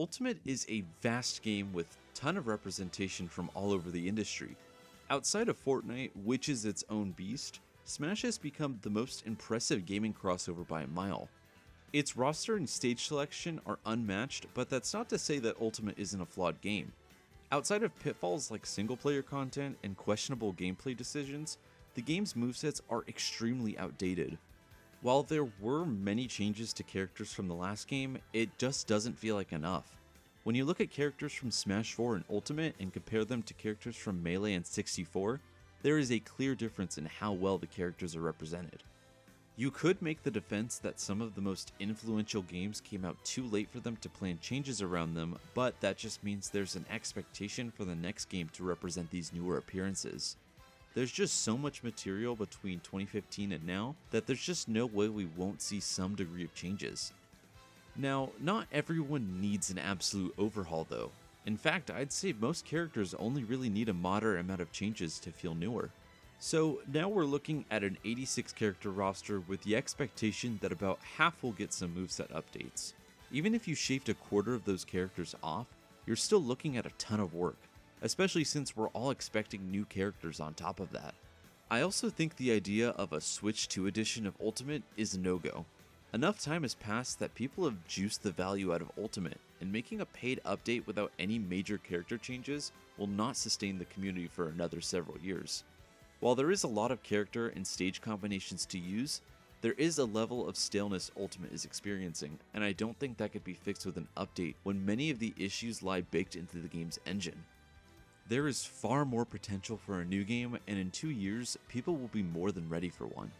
Ultimate is a vast game with ton of representation from all over the industry. Outside of Fortnite, which is its own beast, Smash has become the most impressive gaming crossover by a mile. Its roster and stage selection are unmatched, but that's not to say that Ultimate isn't a flawed game. Outside of pitfalls like single-player content and questionable gameplay decisions, the game's movesets are extremely outdated. While there were many changes to characters from the last game, it just doesn't feel like enough. When you look at characters from Smash 4 and Ultimate and compare them to characters from Melee and 64, there is a clear difference in how well the characters are represented. You could make the defense that some of the most influential games came out too late for them to plan changes around them, but that just means there's an expectation for the next game to represent these newer appearances. There's just so much material between 2015 and now that there's just no way we won't see some degree of changes. Now, not everyone needs an absolute overhaul though. In fact, I'd say most characters only really need a moderate amount of changes to feel newer. So now we're looking at an 86 character roster with the expectation that about half will get some moveset updates. Even if you shaved a quarter of those characters off, you're still looking at a ton of work, especially since we're all expecting new characters on top of that. I also think the idea of a Switch 2 edition of Ultimate is a no-go. Enough time has passed that people have juiced the value out of Ultimate, and making a paid update without any major character changes will not sustain the community for another several years. While there is a lot of character and stage combinations to use, there is a level of staleness Ultimate is experiencing, and I don't think that could be fixed with an update when many of the issues lie baked into the game's engine. There is far more potential for a new game, and in 2 years, people will be more than ready for one.